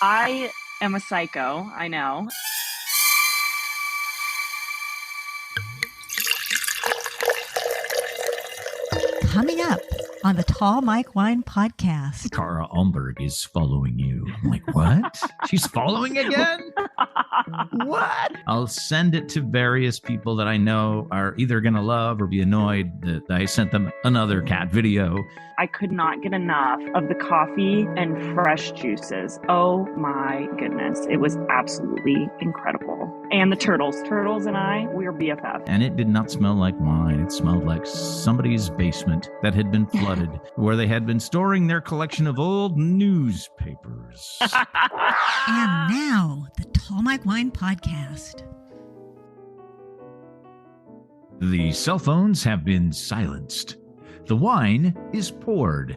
I am a psycho, I know. Coming up on the Tall Mike Wine Podcast. Cara Almberg is following you. I'm like, what? She's following again? What? I'll send it to various people that I know are either going to love or be annoyed that I sent them another cat video. I could not get enough of the coffee and fresh juices. Oh my goodness. It was absolutely incredible. And the turtles. Turtles and I, we were BFF. And it did not smell like wine. It smelled like somebody's basement that had been flooded, where they had been storing their collection of old newspapers. And now, the Tall Mike Wine Podcast. The cell phones have been silenced. The wine is poured.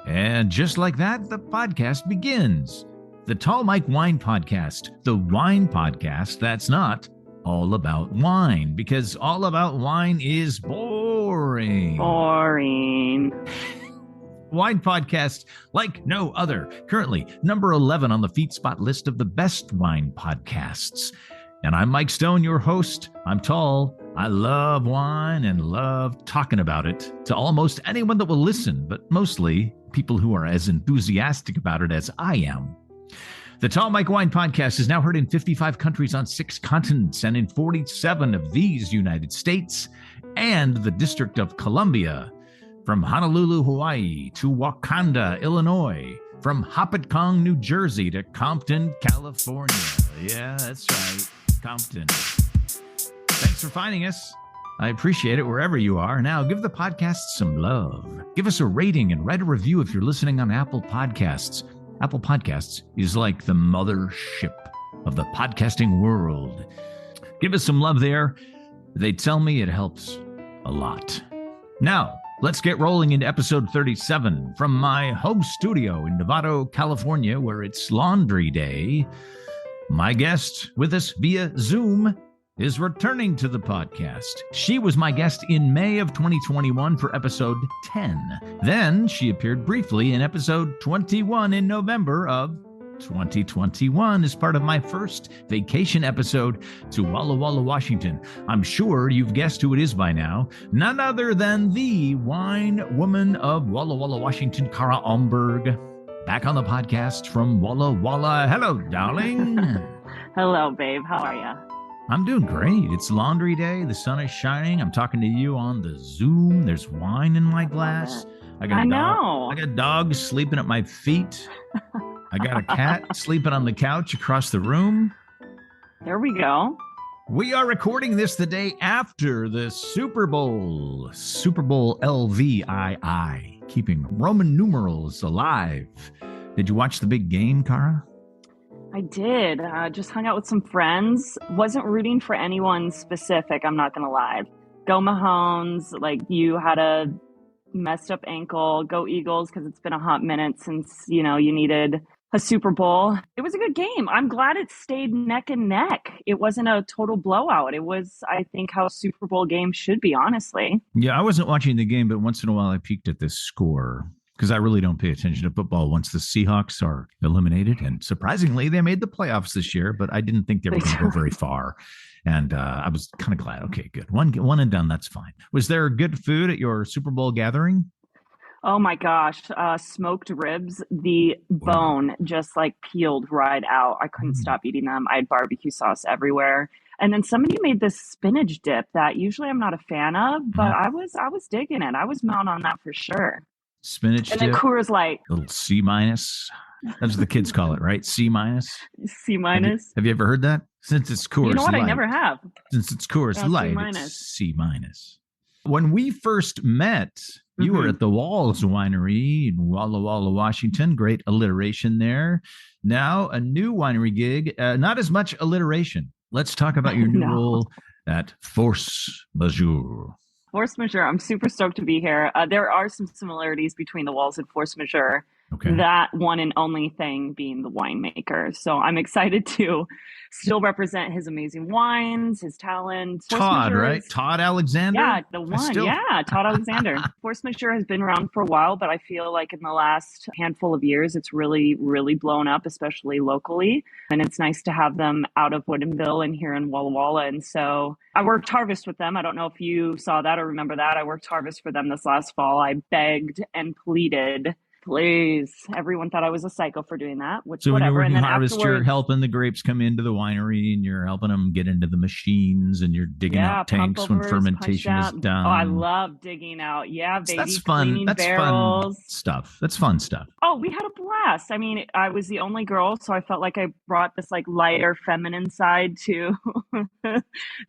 And just like that, the podcast begins. The Tall Mike Wine Podcast, the wine podcast that's not all about wine, because all about wine is boring. Boring. Wine podcast like no other. Currently, number 11 on the Feet Spot list of the best wine podcasts. And I'm Mike Stone, your host. I'm tall. I love wine and love talking about it to almost anyone that will listen, but mostly people who are as enthusiastic about it as I am. The Tall Mike Wine Podcast is now heard in 55 countries on 6 continents and in 47 of these United States and the District of Columbia. From Honolulu, Hawaii to Wakanda, Illinois. From Hopatcong, New Jersey to Compton, California. Yeah, that's right. Compton. Thanks for finding us. I appreciate it wherever you are. Now, give the podcast some love. Give us a rating and write a review if you're listening on Apple Podcasts. Apple Podcasts is like the mothership of the podcasting world. Give us some love there. They tell me it helps a lot. Now, let's get rolling into episode 37 from my home studio in Novato, California, where it's laundry day. My guest with us via Zoom is returning to the podcast. She was my guest in May of 2021 for episode 10. Then she appeared briefly in episode 21 in November of 2021 as part of my first vacation episode to Walla Walla, Washington. I'm sure you've guessed who it is by now. None other than the wine woman of Walla Walla, Washington, Cara Almberg. Back on the podcast from Walla Walla. Hello, darling. Hello, babe. How are you? I'm doing great. It's laundry day. The sun is shining. I'm talking to you on the Zoom. There's wine in my glass. I got dogs sleeping at my feet. I got a cat sleeping on the couch across the room. There we go. We are recording this the day after the Super Bowl. Super Bowl LVII, keeping Roman numerals alive. Did you watch the big game, Cara? I did. Just hung out with some friends. Wasn't rooting for anyone specific, I'm not going to lie. Go Mahomes, like you had a messed up ankle. Go Eagles, because it's been a hot minute since, you needed a Super Bowl. It was a good game. I'm glad it stayed neck and neck. It wasn't a total blowout. It was, I think, how Super Bowl games should be, honestly. Yeah, I wasn't watching the game, but once in a while I peeked at this score, because I really don't pay attention to football once the Seahawks are eliminated. And surprisingly, they made the playoffs this year, but I didn't think they were going to go very far. And I was kind of glad. Okay, good. One and done. That's fine. Was there good food at your Super Bowl gathering? Oh my gosh. Smoked ribs, the bone just like peeled right out. I couldn't stop eating them. I had barbecue sauce everywhere. And then somebody made this spinach dip that usually I'm not a fan of, but I was digging it. I was mount on that for sure. Spinach and dip. And then Coors Light. A little C-. That's what the kids call it, right? C-. C-. Have you ever heard that? Since it's Coors Light. You know what? I never have. Since it's Coors Light, it's C-. When we first met, you were at the Walls Winery in Walla Walla, Washington. Great alliteration there. Now a new winery gig, not as much alliteration. Let's talk about your new role at Force Majeure. Force Majeure. I'm super stoked to be here. There are some similarities between the Walls and Force Majeure. Okay. That one and only thing being the winemaker. So I'm excited to still represent his amazing wines, his talent. Force Todd, Majeure right? is, Todd Alexander? yeah, the one. Yeah, Todd Alexander. Force Majeure has been around for a while, but I feel like in the last handful of years, it's really, really blown up, especially locally. And it's nice to have them out of Woodinville and here in Walla Walla. And so I worked harvest with them. I don't know if you saw that or remember that. I worked harvest for them this last fall. I begged and pleaded, please. Everyone thought I was a psycho for doing that, which So whatever. when And you then harvest, you're afterwards, helping the grapes come into the winery and you're helping them get into the machines and you're digging out pump tanks when overs, fermentation punch is out. done. Oh, I love digging out. Yeah, baby, That's fun. cleaning That's barrels. fun stuff. That's fun stuff. Oh, we had a blast. I mean, I was the only girl, so I felt like I brought this like lighter feminine side to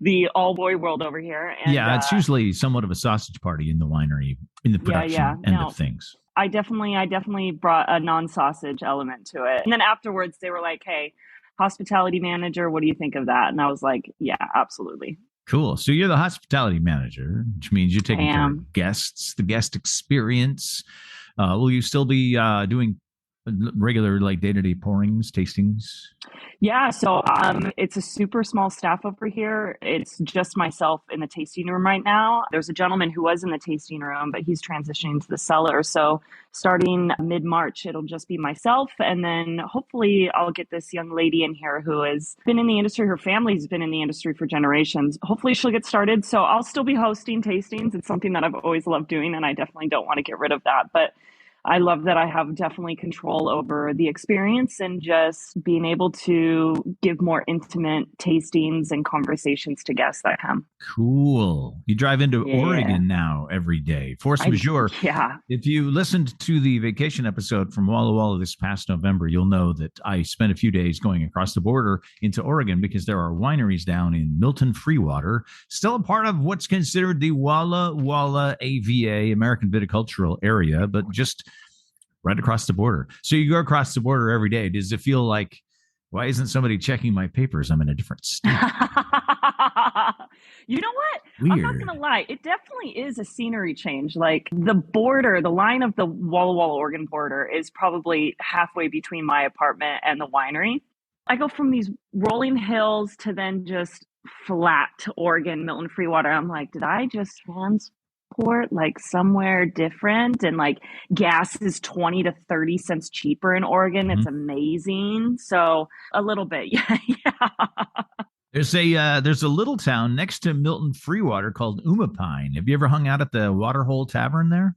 the all boy world over here. And yeah, it's usually somewhat of a sausage party in the winery, in the production end of things. I definitely brought a non-sausage element to it. And then afterwards they were like, hey, hospitality manager, what do you think of that? And I was like, yeah, absolutely. Cool. So you're the hospitality manager, which means you're taking care of guests, the guest experience. Will you still be doing regular like day-to-day pourings, tastings? Yeah, so it's a super small staff over here. It's just myself in the tasting room right now. There's a gentleman who was in the tasting room, but he's transitioning to the cellar. So starting mid-March, it'll just be myself. And then hopefully I'll get this young lady in here who has been in the industry. Her family's been in the industry for generations. Hopefully she'll get started. So I'll still be hosting tastings. It's something that I've always loved doing, and I definitely don't want to get rid of that. But I love that I have definitely control over the experience and just being able to give more intimate tastings and conversations to guests that come. Cool. You drive into Oregon now every day. Force Majeure. Yeah. If you listened to the vacation episode from Walla Walla this past November, you'll know that I spent a few days going across the border into Oregon because there are wineries down in Milton Freewater, still a part of what's considered the Walla Walla AVA, American Viticultural Area, but just right across the border. So you go across the border every day. Does it feel like, why isn't somebody checking my papers? I'm in a different state. You know what? Weird. I'm not going to lie. It definitely is a scenery change. Like the border, the line of the Walla Walla, Oregon border is probably halfway between my apartment and the winery. I go from these rolling hills to then just flat Oregon, Milton Freewater. I'm like, did I just transport like somewhere different? And like gas is 20 to 30 cents cheaper in Oregon. It's amazing. So a little bit. Yeah. There's a little town next to Milton Freewater called Umapine. Have you ever hung out at the Waterhole Tavern there?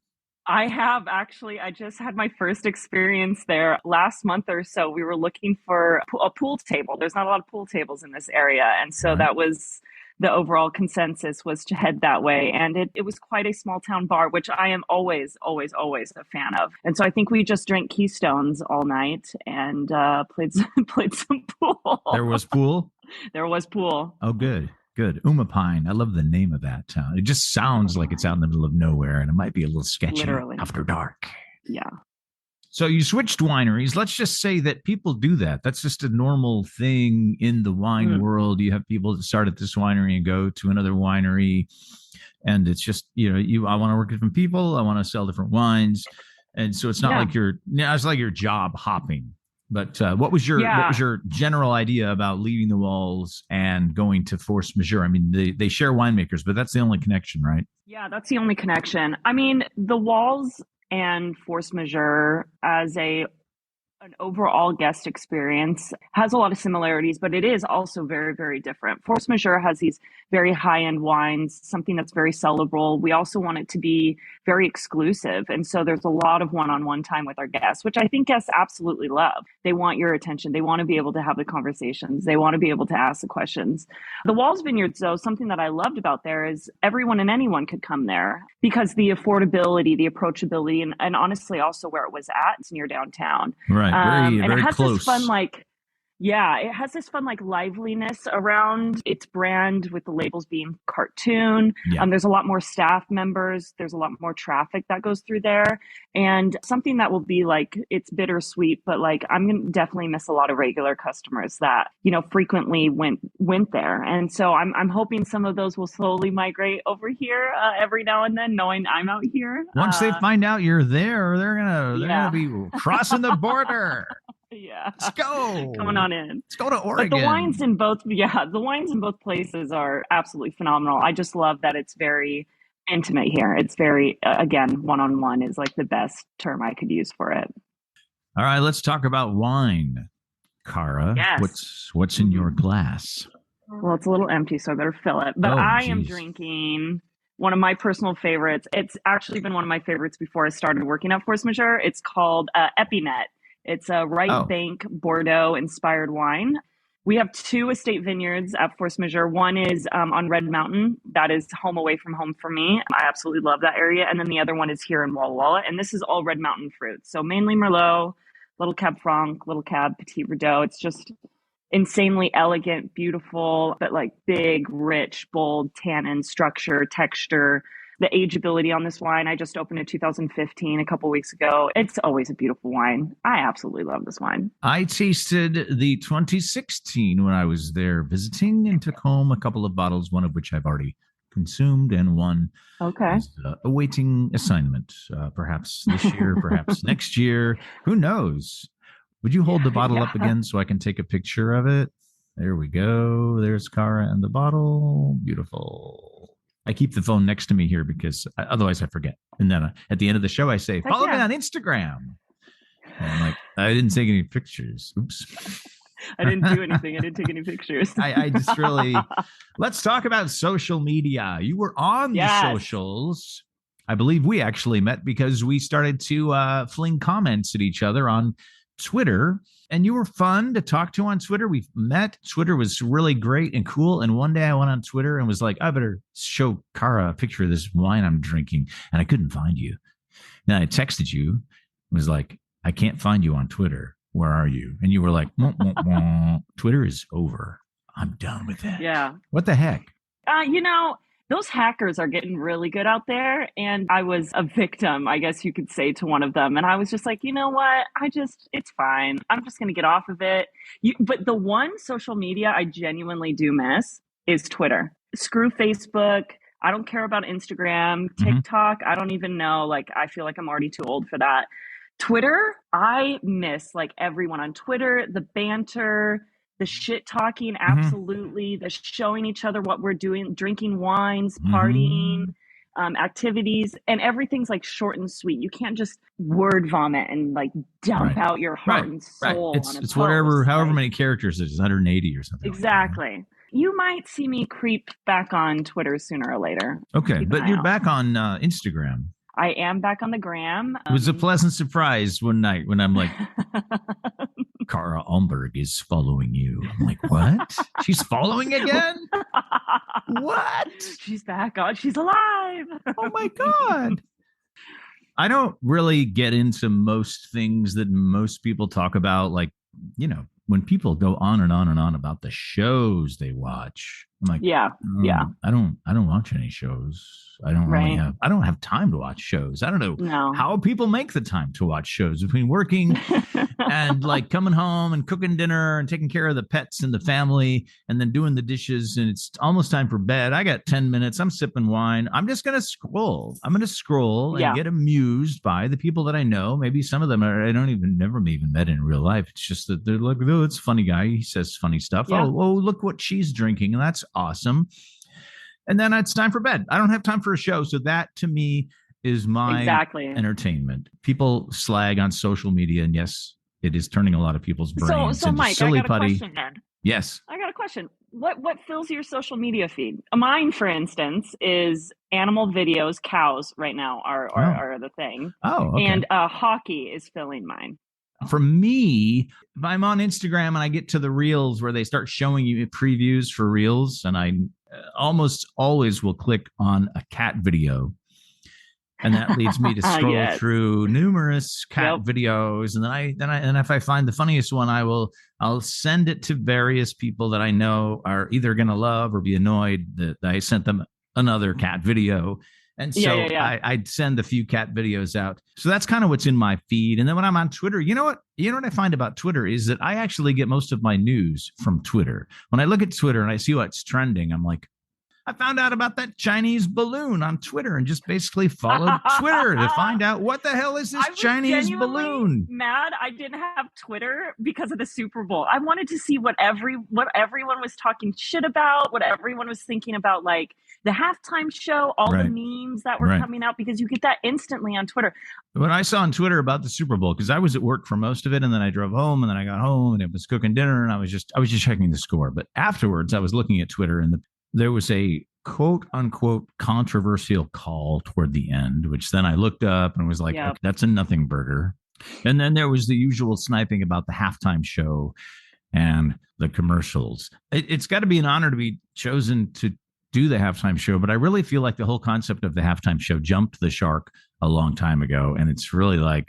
I have actually. I just had my first experience there last month or so. We were looking for a pool table. There's not a lot of pool tables in this area. And so that was the overall consensus, was to head that way. And it was quite a small town bar, which I am always, always, always a fan of. And so I think we just drank Keystones all night and played some pool. There was pool? There was pool. Oh, good. Good. Umapine. I love the name of that town. It just sounds like it's out in the middle of nowhere, and it might be a little sketchy after dark. Yeah. So you switched wineries. Let's just say that people do that. That's just a normal thing in the wine world. You have people that start at this winery and go to another winery, and it's just, I want to work with different people. I want to sell different wines. And so it's not like it's like you're job hopping. But what was your general idea about leaving the walls and going to Force Majeure? I mean, they share winemakers, but that's the only connection, right? Yeah, that's the only connection. I mean, the walls and Force Majeure as an overall guest experience has a lot of similarities, but it is also very, very different. Force Majeure has these very high-end wines, something that's very sellable. We also want it to be very exclusive. And so there's a lot of one-on-one time with our guests, which I think guests absolutely love. They want your attention. They want to be able to have the conversations. They want to be able to ask the questions. The Walls Vineyards, though, something that I loved about there is everyone and anyone could come there because the affordability, the approachability, and honestly also where it was at, it's near downtown. Right. Very and it has close. this fun, like, Yeah, it has this fun like liveliness around its brand with the labels being cartoon. Yeah. There's a lot more staff members. There's a lot more traffic that goes through there. And something that will be like, it's bittersweet, but like I'm going to definitely miss a lot of regular customers that, frequently went there. And so I'm hoping some of those will slowly migrate over here every now and then, knowing I'm out here. Once they find out you're there, they're gonna be crossing the border. Yeah. Let's go. Coming on in. Let's go to Oregon. But the wines in both places are absolutely phenomenal. I just love that it's very intimate here. It's very, again, one-on-one is like the best term I could use for it. All right, let's talk about wine. Cara, yes. what's in your glass? Well, it's a little empty, so I better fill it. But I am drinking one of my personal favorites. It's actually been one of my favorites before I started working at Force Majeure. It's called Epinette. It's a right bank Bordeaux inspired wine. We have 2 estate vineyards at Force Majeure. One is on Red Mountain. That is home away from home for me. I absolutely love that area. And then the other one is here in Walla Walla. And this is all Red Mountain fruit. So mainly Merlot, little Cab Franc, little Cab Petit Verdot. It's just insanely elegant, beautiful, but like big, rich, bold tannin structure, texture. The ageability on this wine, I just opened in 2015 a couple weeks ago. It's always a beautiful wine. I absolutely love this wine. I tasted the 2016 when I was there visiting and took home a couple of bottles, one of which I've already consumed and one is awaiting assignment. Perhaps this year, perhaps next year. Who knows? Would you hold the bottle up again so I can take a picture of it? There we go. There's Cara and the bottle. Beautiful. I keep the phone next to me here because otherwise I forget. And then at the end of the show, I say, follow me on Instagram. And I'm like, I didn't take any pictures. Oops. I didn't do anything. I didn't take any pictures. I just really, let's talk about social media. You were on the socials. I believe we actually met because we started to fling comments at each other on Twitter. And you were fun to talk to on Twitter. We met. Twitter was really great and cool. And one day I went on Twitter and was like, I better show Cara a picture of this wine I'm drinking. And I couldn't find you. Then I texted you and was like, I can't find you on Twitter. Where are you? And you were like, wah, wah, wah. Twitter is over. I'm done with it. Yeah. What the heck? Those hackers are getting really good out there. And I was a victim, I guess you could say, to one of them. And I was just like, you know what? It's fine. I'm just going to get off of it. But the one social media I genuinely do miss is Twitter. Screw Facebook. I don't care about Instagram, TikTok. I don't even know. Like, I feel like I'm already too old for that. Twitter, I miss like everyone on Twitter, the banter, the shit talking, absolutely. The showing each other what we're doing, drinking wines, partying, activities, and everything's like short and sweet. You can't just word vomit and like dump out your heart and soul. It's whatever, however many characters it is, 180 or something. Exactly. Like you might see me creep back on Twitter sooner or later. Okay, but you're back on Instagram. I am back on the gram. It was a pleasant surprise one night when I'm like, Cara Almberg is following you. I'm like, what? She's following again? What? She's back on. She's alive. Oh my God. I don't really get into most things that most people talk about. Like, when people go on and on and on about the shows they watch, I'm like, I don't watch any shows. I don't have time to watch shows. I don't know how people make the time to watch shows between working and like coming home and cooking dinner and taking care of the pets and the family and then doing the dishes. And it's almost time for bed. I got 10 minutes. I'm sipping wine. I'm just going to scroll. I'm going to scroll and get amused by the people that I know. Maybe some of them I never even met in real life. It's just that they're like, oh, it's a funny guy. He says funny stuff. Yeah. Oh, look what she's drinking. And that's awesome. And then it's time for bed. I don't have time for a show. So that to me is my entertainment. People slag on social media. And yes, it is turning a lot of people's brains so into Mike, silly I got a putty. question then. Yes. I got a question. What fills your social media feed? Mine, for instance, is animal videos. Cows right now are the thing. Oh, okay. And hockey is filling mine. For me, if I'm on Instagram and I get to the reels where they start showing you previews for reels, and I almost always will click on a cat video. And that leads me to scroll Yes. through numerous cat Yep. videos, and then if I find the funniest one, I'll send it to various people that I know are either going to love or be annoyed that I sent them another cat video. And so Yeah. I'd send a few cat videos out. So that's kind of what's in my feed. And then when I'm on Twitter, you know what I find about Twitter is that I actually get most of my news from Twitter. When I look at Twitter and I see what's trending, I'm like, I found out about that Chinese balloon on Twitter and just basically followed Twitter to find out what the hell is this Chinese balloon. Mad I didn't have Twitter because of the Super Bowl. I wanted to see what everyone was talking shit about, what everyone was thinking about, like the halftime show, all the memes that were coming out, because you get that instantly on Twitter. When I saw on Twitter about the Super Bowl, because I was at work for most of it, and then I drove home, and then I got home, and it was cooking dinner, and I was just checking the score. But afterwards, I was looking at Twitter, and there was a quote unquote controversial call toward the end, which then I looked up and was like, okay, that's a nothing burger. And then there was the usual sniping about the halftime show and the commercials. It's got to be an honor to be chosen to do the halftime show, but I really feel like the whole concept of the halftime show jumped the shark a long time ago. And it's really like,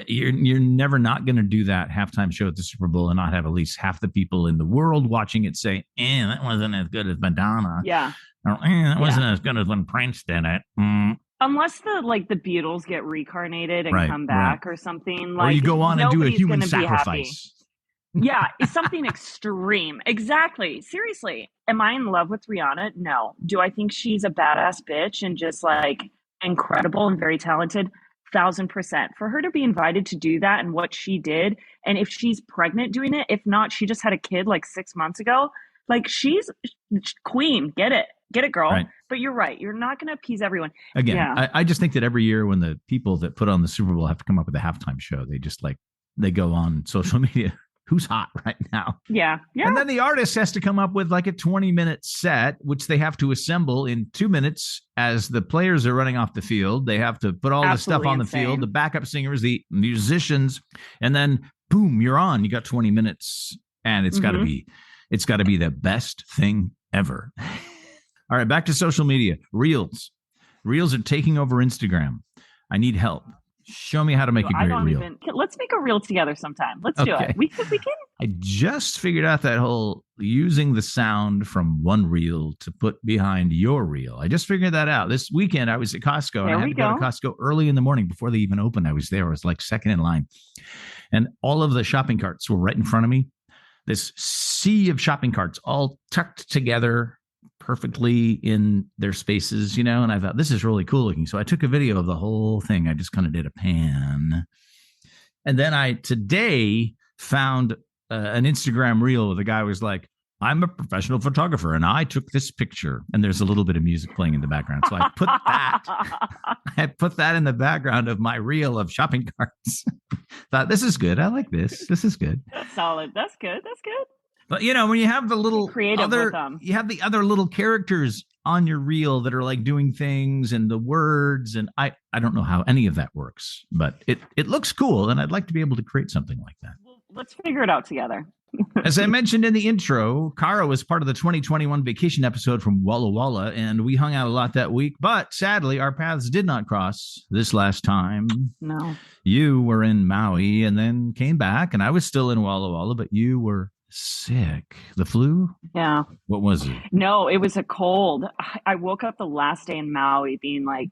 you're never not going to do that halftime show at the Super Bowl and not have at least half the people in the world watching it say, that wasn't as good as Madonna. Yeah. Or, that wasn't as good as when Prince did it. Unless the Beatles get reincarnated and come back or something. Like, or you go on and do a human sacrifice. Yeah, it's something extreme. Exactly. Seriously. Am I in love with Rihanna? No. Do I think she's a badass bitch and just like incredible and very talented? 1,000%. For her to be invited to do that and what she did, and if she's pregnant doing it, if not, she just had a kid like 6 months ago. Like, she's queen. Get it, girl. Right. But you're right. You're not going to appease everyone. Again, I just think that every year when the people that put on the Super Bowl have to come up with a halftime show, they go on social media. Who's hot right now? Yeah. And then the artist has to come up with like a 20-minute set, which they have to assemble in 2 minutes as the players are running off the field. They have to put all the stuff on the field, the backup singers, the musicians, and then boom, you're on. You got 20 minutes, and it's got to be the best thing ever. All right, back to social media. Reels are taking over Instagram. I need help. Show me how to make a great reel. Let's make a reel together sometime. Let's do it. We can. I just figured out that whole using the sound from one reel to put behind your reel. I just figured that out. This weekend, I was at Costco. And I had to go to Costco early in the morning before they even opened. I was there. I was like second in line. And all of the shopping carts were right in front of me. This sea of shopping carts all tucked together perfectly in their spaces, and I thought, this is really cool looking. So I took a video of the whole thing. I just kind of did a pan. And then I today found an Instagram reel where the guy was like, I'm a professional photographer and I took this picture, and there's a little bit of music playing in the background. So I put that in the background of my reel of shopping carts. Thought, this is good. I like this. This is good. That's solid. That's good. But when you have the little you have the other little characters on your reel that are like doing things and the words, and I don't know how any of that works, but it looks cool, and I'd like to be able to create something like that. Well, let's figure it out together. As I mentioned in the intro, Cara was part of the 2021 vacation episode from Walla Walla, and we hung out a lot that week, but sadly our paths did not cross this last time. No. You were in Maui and then came back, and I was still in Walla Walla, but you were sick. The flu? Yeah. What was it? No, it was a cold. I woke up the last day in Maui being like,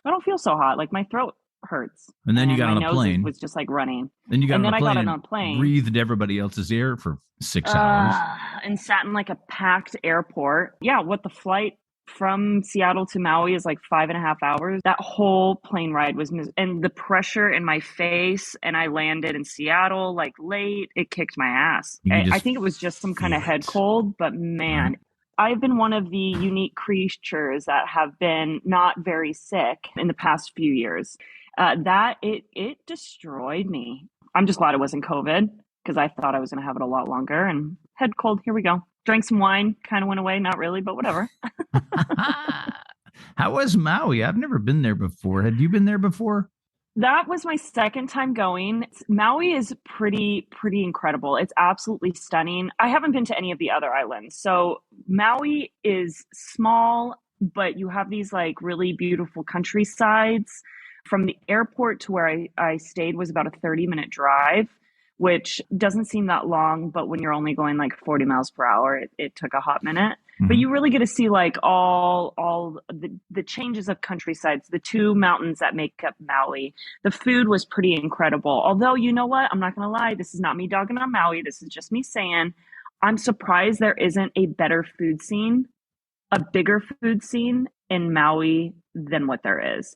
I don't feel so hot. Like, my throat hurts. And then you got on a plane. It was just like running. Then you got I got on a plane. Breathed everybody else's air for 6 hours. And sat in like a packed airport. Yeah, what the flight from Seattle to Maui is like 5.5 hours. That whole plane ride was and the pressure in my face, and I landed in Seattle like late. It kicked my ass. I think it was just some kind of head cold, but man, I've been one of the unique creatures that have been not very sick in the past few years. That it destroyed me. I'm just glad it wasn't COVID, because I thought I was going to have it a lot longer. And head cold, here we go. Drank some wine, kind of went away. Not really, but whatever. How was Maui? I've never been there before. Had you been there before? That was my second time going. Maui is pretty incredible. It's absolutely stunning. I haven't been to any of the other islands. So Maui is small, but you have these like really beautiful countrysides. From the airport to where I stayed was about a 30-minute drive, which doesn't seem that long, but when you're only going like 40 miles per hour, it took a hot minute. Mm-hmm. But you really get to see like all the changes of countrysides, the two mountains that make up Maui. The food was pretty incredible. Although, you know what? I'm not going to lie. This is not me dogging on Maui. This is just me saying I'm surprised there isn't a better food scene, a bigger food scene in Maui than what there is.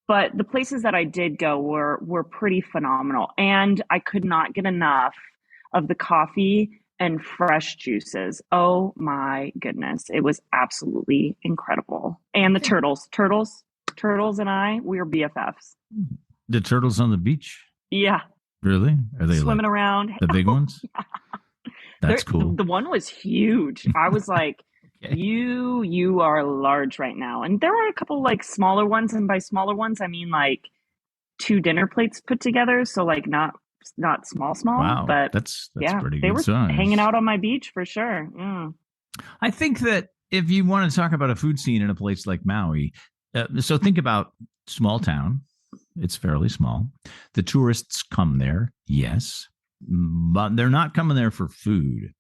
But the places that I did go were pretty phenomenal. And I could not get enough of the coffee and fresh juices. Oh my goodness. It was absolutely incredible. And the turtles and I, we were BFFs. The turtles on the beach? Yeah. Really? Are they swimming like around? The big ones? That's cool. The one was huge. I was like, okay. You are large right now. And there were a couple like smaller ones, and by smaller ones I mean like 2 dinner plates put together, so like not small, wow, but that's yeah, pretty they good were size. Hanging out on my beach for sure. Yeah. I think that if you want to talk about a food scene in a place like Maui, so think about small town. It's fairly small. The tourists come there, yes, but they're not coming there for food.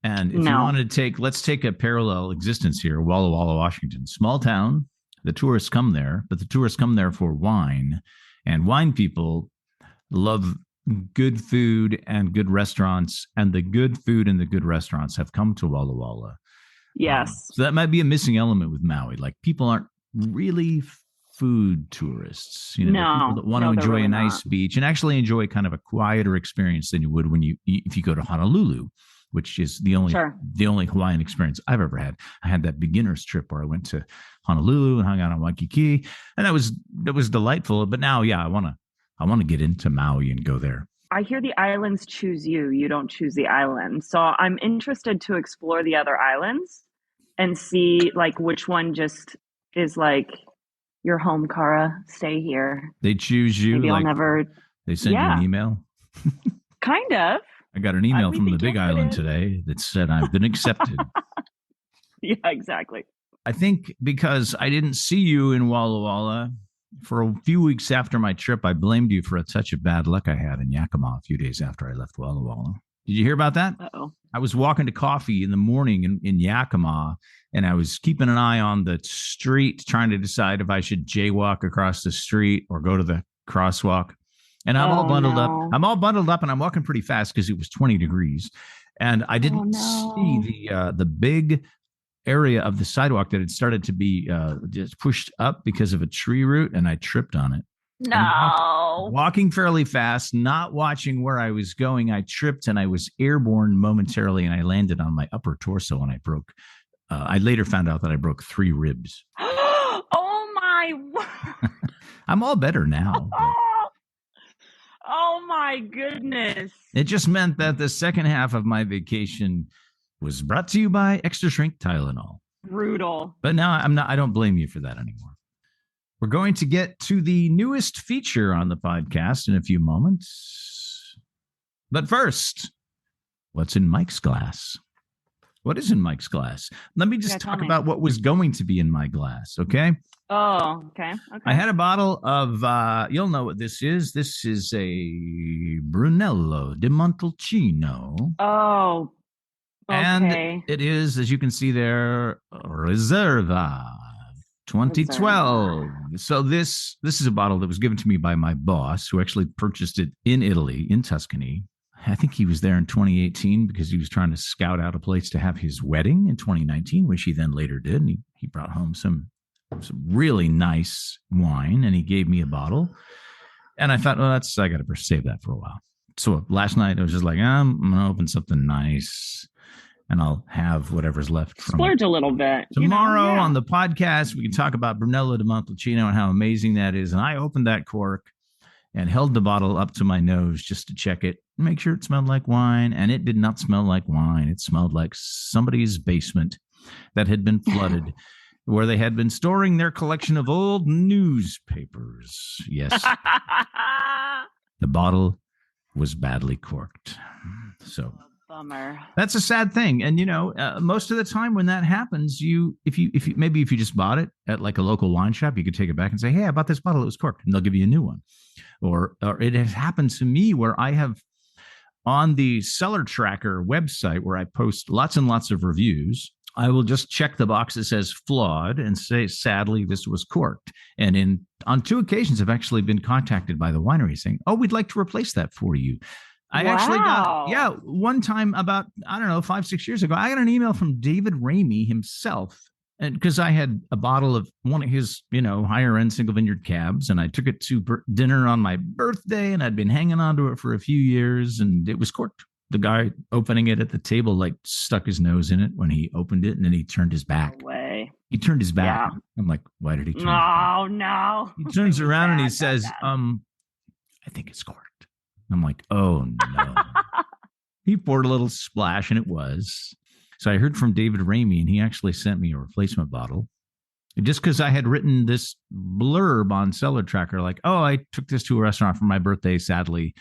And if you want to let's take a parallel existence here, Walla Walla, Washington, small town, the tourists come there, but the tourists come there for wine, and wine people love good food and good restaurants, and the good food and the good restaurants have come to Walla Walla. Yes. So that might be a missing element with Maui. Like people aren't really food tourists, you know, people that want to enjoy a nice beach and actually enjoy kind of a quieter experience than you would if you go to Honolulu, which is the only Hawaiian experience I've ever had. I had that beginner's trip where I went to Honolulu and hung out on Waikiki, and that was delightful. But now, yeah, I want to get into Maui and go there. I hear the islands choose you. You don't choose the island. So I'm interested to explore the other islands and see like which one just is like your home, Cara. Stay here. They choose you. Maybe like, I'll never. They send you an email. Kind of. I got an email from the Big Island today that said I've been accepted. Yeah, exactly. I think because I didn't see you in Walla Walla for a few weeks after my trip, I blamed you for a touch of bad luck I had in Yakima a few days after I left Walla Walla. Did you hear about that? Uh-oh. I was walking to coffee in the morning in Yakima, and I was keeping an eye on the street, trying to decide if I should jaywalk across the street or go to the crosswalk. And I'm all bundled up. I'm all bundled up, and I'm walking pretty fast because it was 20 degrees. And I didn't see the big area of the sidewalk that had started to be just pushed up because of a tree root, and I tripped on it. No. Walking fairly fast, not watching where I was going, I tripped and I was airborne momentarily, and I landed on my upper torso, and I broke. I later found out that I broke 3 ribs. Oh my! I'm all better now. Oh my goodness! It just meant that the second half of my vacation was brought to you by Extra Shrink Tylenol. Brutal. But now I don't blame you for that anymore. We're going to get to the newest feature on the podcast in a few moments. But first, what's in Mike's glass? What is in Mike's glass? Let me just talk about what was going to be in my glass, okay? Oh, okay. I had a bottle of, you'll know what this is. This is a Brunello di Montalcino. Oh, okay. And it is, as you can see there, Reserva 2012. So this is a bottle that was given to me by my boss, who actually purchased it in Italy, in Tuscany. I think he was there in 2018 because he was trying to scout out a place to have his wedding in 2019, which he then later did. And he brought home some really nice wine, and he gave me a bottle. And I thought, well, I got to save that for a while. So last night I was just like, I'm going to open something nice, and I'll have whatever's left from Splurge a little bit. Tomorrow on the podcast, we can talk about Brunello di Montalcino and how amazing that is. And I opened that cork and held the bottle up to my nose just to check it, make sure it smelled like wine. And it did not smell like wine. It smelled like somebody's basement that had been flooded, where they had been storing their collection of old newspapers. Yes. The bottle was badly corked. So Bummer. That's a sad thing. And, most of the time when that happens, if you just bought it at like a local wine shop, you could take it back and say, hey, I bought this bottle. It was corked. And they'll give you a new one. Or it has happened to me where I have on the Cellar Tracker website where I post lots and lots of reviews. I will just check the box that says flawed and say, sadly, this was corked. And on 2 occasions, I've actually been contacted by the winery saying, oh, we'd like to replace that for you. I actually got, one time about, 5-6 years ago, I got an email from David Ramey himself. And because I had a bottle of one of his, higher end single vineyard cabs, and I took it to dinner on my birthday, and I'd been hanging on to it for a few years, and it was corked. The guy opening it at the table stuck his nose in it when he opened it, and then he turned his back. No way. He turned his back. Yeah. I'm like, why did he turn his back? No. He turns around and he says, I think it's corked. I'm like, oh no. He poured a little splash, and it was. So I heard from David Ramey, and he actually sent me a replacement bottle. Just because I had written this blurb on Cellar Tracker, like, oh, I took this to a restaurant for my birthday. Sadly,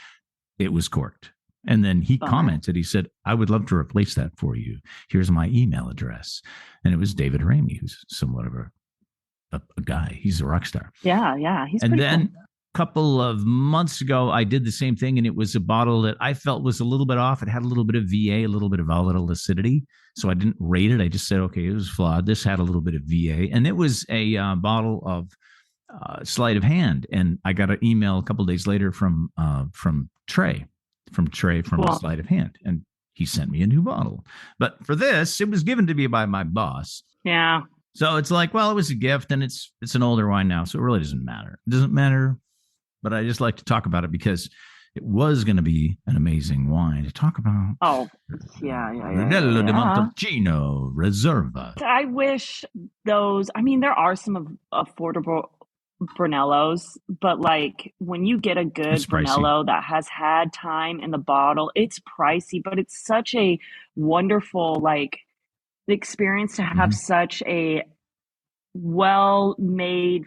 it was corked. And then he commented, he said, I would love to replace that for you. Here's my email address. And it was David Ramey, who's somewhat of a guy. He's a rock star. Yeah. He's and pretty then cool. A couple of months ago, I did the same thing, and it was a bottle that I felt was a little bit off. It had a little bit of VA, a little bit of volatile acidity. So I didn't rate it. I just said, okay, it was flawed. This had a little bit of VA. And it was a bottle of sleight of hand. And I got an email a couple of days later from Trey, from cool. Sleight of Hand. And he sent me a new bottle. But for this, it was given to me by my boss. Yeah. So it's like, well, it was a gift, and it's an older wine now, so it really doesn't matter. It doesn't matter. But I just like to talk about it because it was going to be an amazing wine to talk about. Oh, yeah. Brunello di Montalcino Reserva. I wish there are some affordable Brunellos, but when you get a good Brunello that has had time in the bottle, it's pricey, but it's such a wonderful, experience to have such a well-made,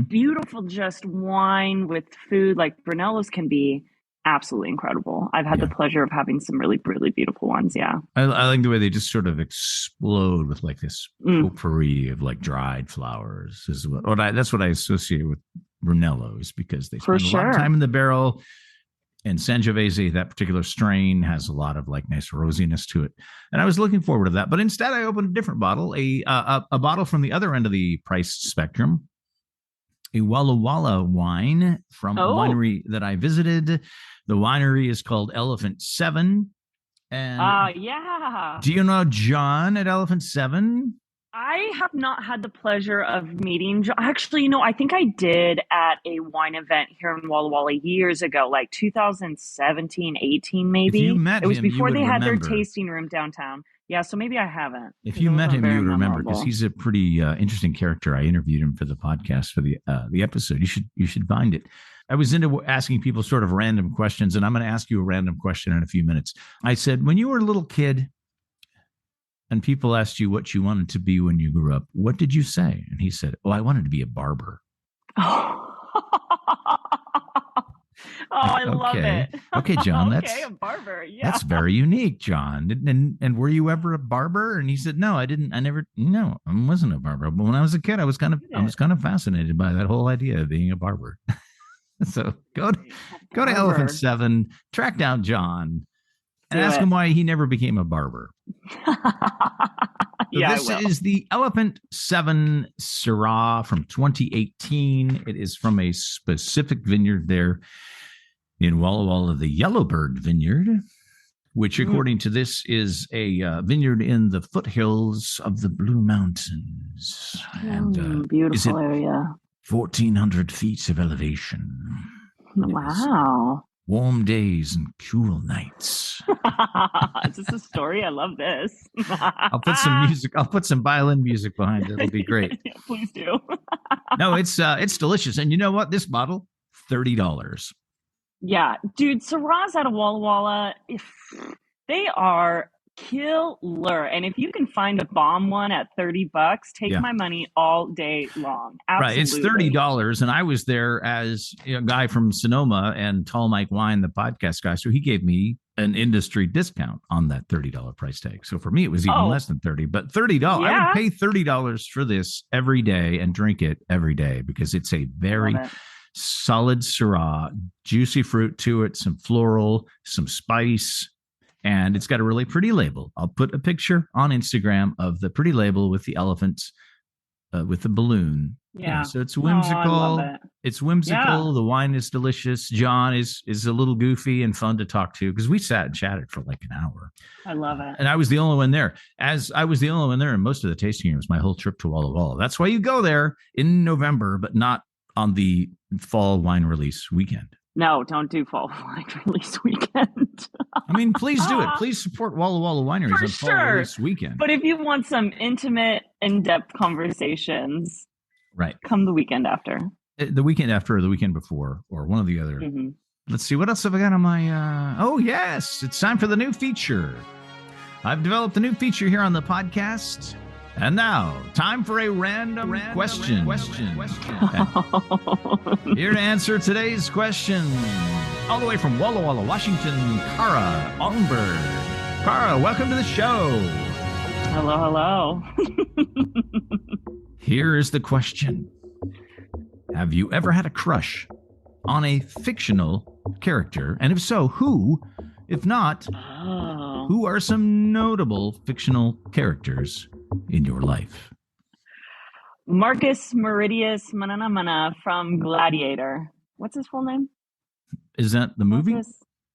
beautiful just wine with food. Brunellos can be absolutely incredible. I've had the pleasure of having some really, really beautiful ones. Yeah. I like the way they just sort of explode with this potpourri of dried flowers. That's what I associate with Brunellos, because they spend a lot of time in the barrel. And Sangiovese, that particular strain, has a lot of nice rosiness to it. And I was looking forward to that. But instead, I opened a different bottle, a bottle from the other end of the price spectrum, a Walla Walla wine from a winery that I visited. The winery is called Elephant 7. And yeah. Do you know John at Elephant 7? I have not had the pleasure of meeting John. Actually, I think I did at a wine event here in Walla Walla years ago, 2017, 18 maybe. If you met it was him, before they had remember. Their tasting room downtown. Yeah, so maybe I haven't. If you met him, you would remember, because he's a pretty interesting character. I interviewed him for the podcast, for the episode. You should find it. I was into asking people sort of random questions, and I'm going to ask you a random question in a few minutes. I said, when you were a little kid and people asked you what you wanted to be when you grew up, what did you say? And he said, I wanted to be a barber. I love it. Okay, John. A barber. Yeah. That's very unique, John. And were you ever a barber? And he said, no, I didn't. I wasn't a barber. But when I was a kid, I was kind of fascinated by that whole idea of being a barber. So go to Elephant 7, track down John, and ask him why he never became a barber. This is the Elephant 7 Syrah from 2018. It is from a specific vineyard there in Walla Walla, the Yellowbird Vineyard, which, according to this, is a vineyard in the foothills of the Blue Mountains. And beautiful area. 1,400 feet of elevation. Wow. Warm days and cool nights. Is this a story? I love this. I'll put some music. I'll put some violin music behind it. It'll be great. Yeah, please do. No, it's delicious. And you know what? This bottle, $30. Yeah, dude, Syrahs out of Walla Walla, they are killer. And if you can find a bomb one at $30, take my money all day long. Absolutely. Right, it's $30, and I was there as a guy from Sonoma and Tall Mike Wine, the podcast guy. So he gave me an industry discount on that $30 price tag. So for me, it was even less than 30, but $30. I would pay $30 for this every day and drink it every day because it's a very solid Syrah, juicy fruit to it, some floral, some spice, and it's got a really pretty label. I'll put a picture on Instagram of the pretty label with the elephants, with the balloon. Yeah. So it's whimsical. I love it. It's whimsical. Yeah. The wine is delicious. John is a little goofy and fun to talk to because we sat and chatted for like an hour. I love it. And I was the only one there. As I was the only one there in most of the tasting rooms, my whole trip to Walla Walla. That's why you go there in November, but not on the fall wine release weekend. No, don't do fall wine release weekend. I mean, please do it. Please support Walla Walla wineries on fall release weekend. But if you want some intimate, in-depth conversations, right, come the weekend after. The weekend after or the weekend before or one of the other. Mm-hmm. Let's see. What else have I got on my... Oh, yes. It's time for the new feature. I've developed a new feature here on the podcast. And now, time for a random question. Here to answer today's question, all the way from Walla Walla, Washington, Cara Almberg. Cara, welcome to the show. Hello. Here is the question. Have you ever had a crush on a fictional character? And if so, who? If not, who are some notable fictional characters in your life? Marcus Meridius Mananamana from Gladiator. What's his full name? Is that the movie?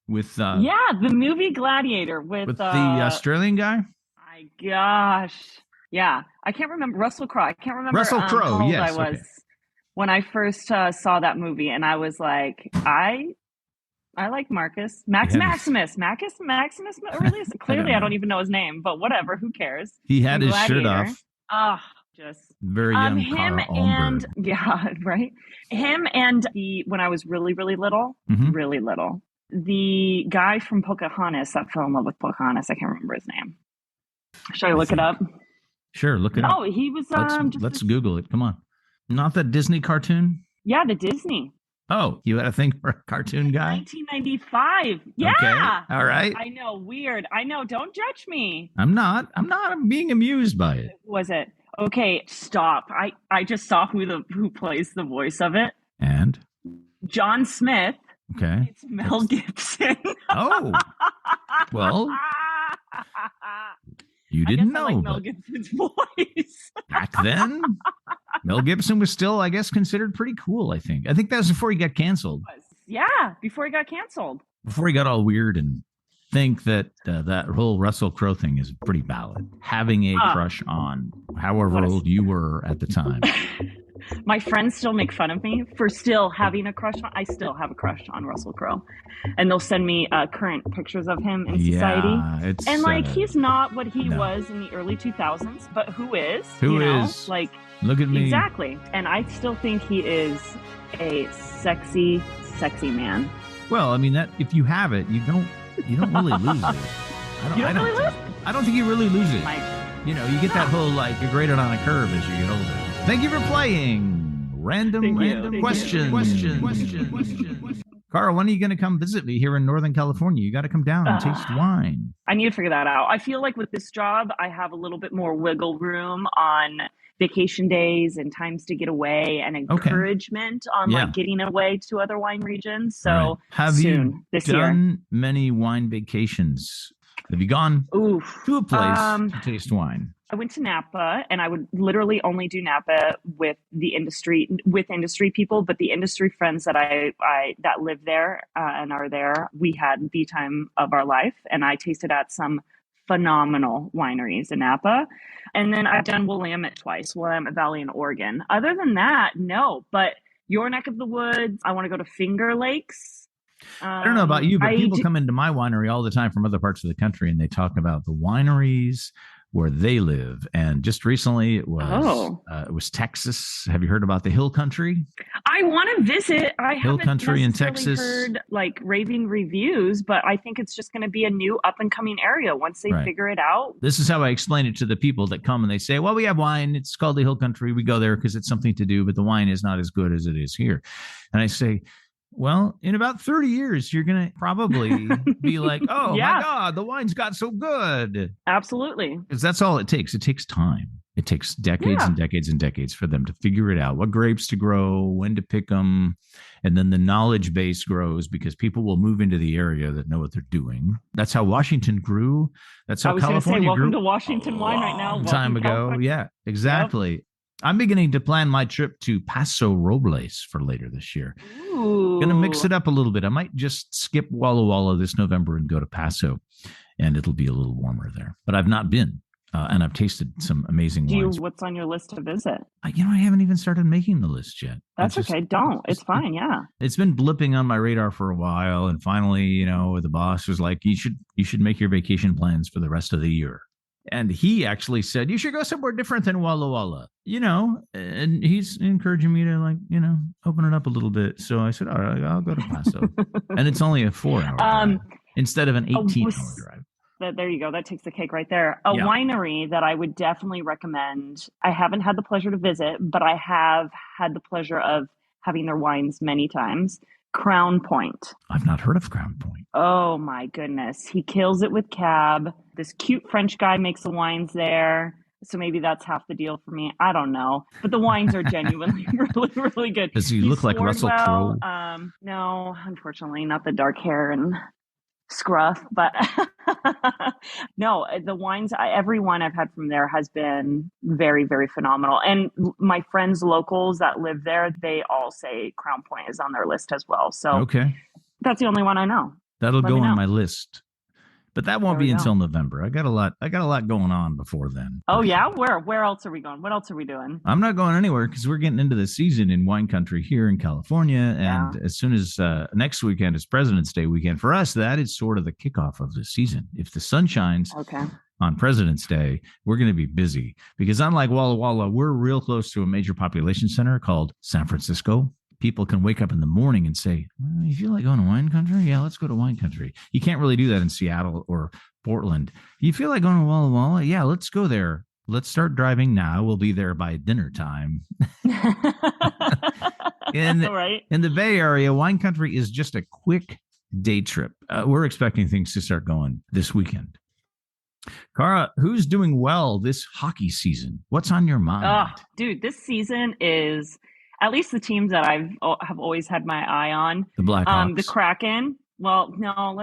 With the movie Gladiator with the Australian guy? My gosh. Yeah. I can't remember. Russell Crowe. I can't remember Russell Crowe, how old yes. I was when I first saw that movie, and I was like, I like Marcus. Maximus Aurelius. Clearly, I don't even know his name, but whatever. Who cares? He had his shirt off. Just very young. Him Cara Almberg. and right. Him and when I was really, really little, the guy from Pocahontas that fell in love with Pocahontas. I can't remember his name. Should I look it up? Sure, look it up. Oh, he was. Let's Google it. Come on. Not that Disney cartoon? Yeah, the Disney. Oh, you had a thing for a cartoon guy? 1995. Yeah. Okay. All right. I know. Weird. I know. Don't judge me. I'm not. I'm being amused by it. Was it? Okay. Stop. I just saw who plays the voice of it. And? John Smith. Okay. It's Mel Gibson. Oh. Well. You didn't know. I like Mel Gibson's voice. Back then, Mel Gibson was still, I guess, considered pretty cool, I think. I think that was before he got canceled. Yeah, before he got canceled. Before he got all weird and think that that whole Russell Crowe thing is pretty valid. Having a crush on however old you were at the time. My friends still make fun of me for still having a crush on. I still have a crush on Russell Crowe, and they'll send me current pictures of him in society. And like, he's not what he was in the early 2000s, but who is? Who is? Like, look at me. Exactly. And I still think he is a sexy man. Well, I mean, that if you have it, you don't really lose it. I don't think you really lose it. You get that whole, like, you're graded on a curve as you get older. Thank you for playing Random Questions. Cara, when are you going to come visit me here in Northern California? You got to come down and taste wine. I need to figure that out. I feel like with this job, I have a little bit more wiggle room on vacation days and times to get away and encouragement on like getting away to other wine regions. So have soon, you done many wine vacations? Have you gone to a place to taste wine? I went to Napa, and I would literally only do Napa with industry people. But the industry friends that that live there and are there, we had the time of our life, and I tasted at some phenomenal wineries in Napa. And then I've done Willamette twice, Willamette Valley in Oregon. Other than that, no. But your neck of the woods, I want to go to Finger Lakes. I don't know about you, but people come into my winery all the time from other parts of the country, and they talk about the wineries where they live. And just recently it was Texas. Have you heard about the Hill Country? I want to visit. I Hill haven't Country in necessarily Texas. Heard like raving reviews, but I think it's just going to be a new up and coming area once they figure it out. This is how I explain it to the people that come and they say, well, we have wine. It's called the Hill Country. We go there because it's something to do, but the wine is not as good as it is here. And I say, Well, in about 30 years, you're going to probably be like, oh, Yeah. my God, the wine's got so good. Absolutely. Because that's all it takes. It takes time. It takes decades and decades and decades for them to figure it out, what grapes to grow, when to pick them. And then the knowledge base grows because people will move into the area that know what they're doing. That's how Washington grew. That's how California grew. Welcome to Washington wine right now. Time ago. Yeah, exactly. Yep. I'm beginning to plan my trip to Paso Robles for later this year. Ooh. Going to mix it up a little bit. I might just skip Walla Walla this November and go to Paso, and it'll be a little warmer there. But I've not been, and I've tasted some amazing wines. What's on your list to visit? I haven't even started making the list yet. That's okay. Don't. It's fine. Yeah. It's been blipping on my radar for a while, and finally, the boss was like, "You should make your vacation plans for the rest of the year." And he actually said, you should go somewhere different than Walla Walla, and he's encouraging me to open it up a little bit. So I said, all right, I'll go to Paso. And it's only a 4-hour drive instead of an 18-hour drive. There you go. That takes the cake right there. A winery that I would definitely recommend. I haven't had the pleasure to visit, but I have had the pleasure of having their wines many times. Crown Point. I've not heard of Crown Point. Oh my goodness. He kills it with Cab. This cute French guy makes the wines there. So maybe that's half the deal for me. I don't know. But the wines are genuinely really, really good. Does he look like Russell Crowe? No, unfortunately, not the dark hair and scruff. But no, the wines, every wine I've had from there has been very, very phenomenal. And my friends, locals that live there, they all say Crown Point is on their list as well. So okay, that's the only one I know. That'll go on my list. But that won't be until November. I got a lot going on before then. Oh yeah? Where else are we going? What else are we doing? I'm not going anywhere because we're getting into the season in wine country here in California. And as soon as next weekend is President's Day weekend, for us, that is sort of the kickoff of the season. If the sun shines on President's Day, we're going to be busy because unlike Walla Walla, we're real close to a major population center called San Francisco. People can wake up in the morning and say, you feel like going to wine country? Yeah, let's go to wine country. You can't really do that in Seattle or Portland. You feel like going to Walla Walla? Yeah, let's go there. Let's start driving now. We'll be there by dinner time. In the Bay Area, wine country is just a quick day trip. We're expecting things to start going this weekend. Cara, who's doing well this hockey season? What's on your mind? Dude, this season is... at least the teams that have always had my eye on. The Blackhawks. The Kraken. Well, no,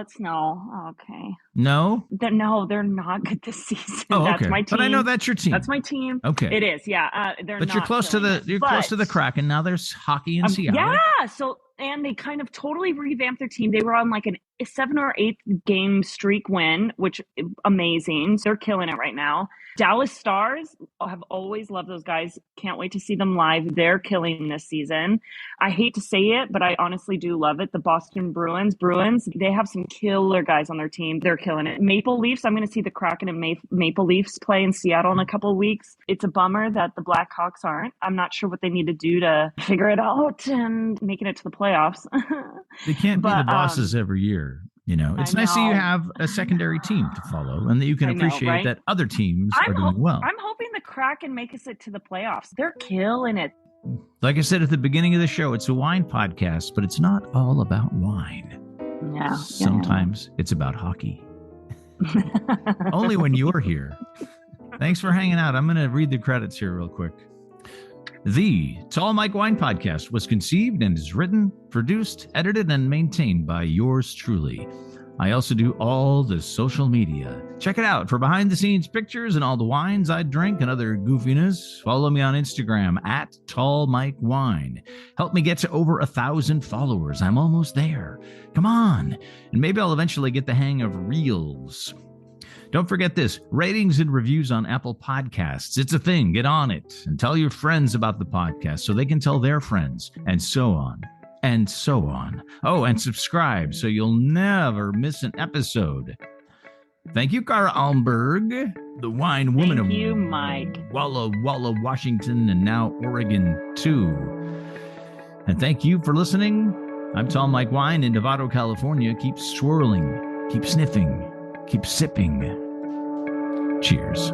Okay. No? They're not good this season. Oh, That's okay. my team. But I know that's your team. That's my team. Okay. It is, yeah. But you're close to the Kraken. Now there's hockey in Seattle. Yeah. So, and they kind of totally revamped their team. They were on like a 7 or 8 game streak win, which amazing. They're killing it right now. Dallas Stars, have always loved those guys. Can't wait to see them live. They're killing this season. I hate to say it, but I honestly do love it. The Boston Bruins, they have some killer guys on their team. They're killing it. Maple Leafs, I'm going to see the Kraken and Maple Leafs play in Seattle in a couple of weeks. It's a bummer that the Blackhawks aren't. I'm not sure what they need to do to figure it out and making it to the playoffs. They can't be the bosses every year. It's nice that you have a secondary team to follow and that you can appreciate that other teams are doing well. I'm hoping the Kraken make it to the playoffs. They're killing it. Like I said at the beginning of the show, it's a wine podcast, but it's not all about wine. Yeah. Sometimes it's about hockey. Only when you're here. Thanks for hanging out. I'm going to read the credits here real quick. The Tall Mike Wine Podcast was conceived and is written, produced, edited, and maintained by yours truly. I also do all the social media. Check it out for behind-the-scenes pictures and all the wines I drink and other goofiness. Follow me on Instagram at Tall Mike Wine. Help me get to over 1,000 followers. I'm almost there. Come on. And maybe I'll eventually get the hang of Reels. Don't forget this, ratings and reviews on Apple Podcasts. It's a thing. Get on it and tell your friends about the podcast so they can tell their friends, and so on and so on. Oh, and subscribe so you'll never miss an episode. Thank you, Cara Almberg, the wine woman of Mike. Walla Walla, Washington, and now Oregon, too. And thank you for listening. I'm Tall Mike Wine in Novato, California. Keep swirling, keep sniffing, keep sipping. Cheers.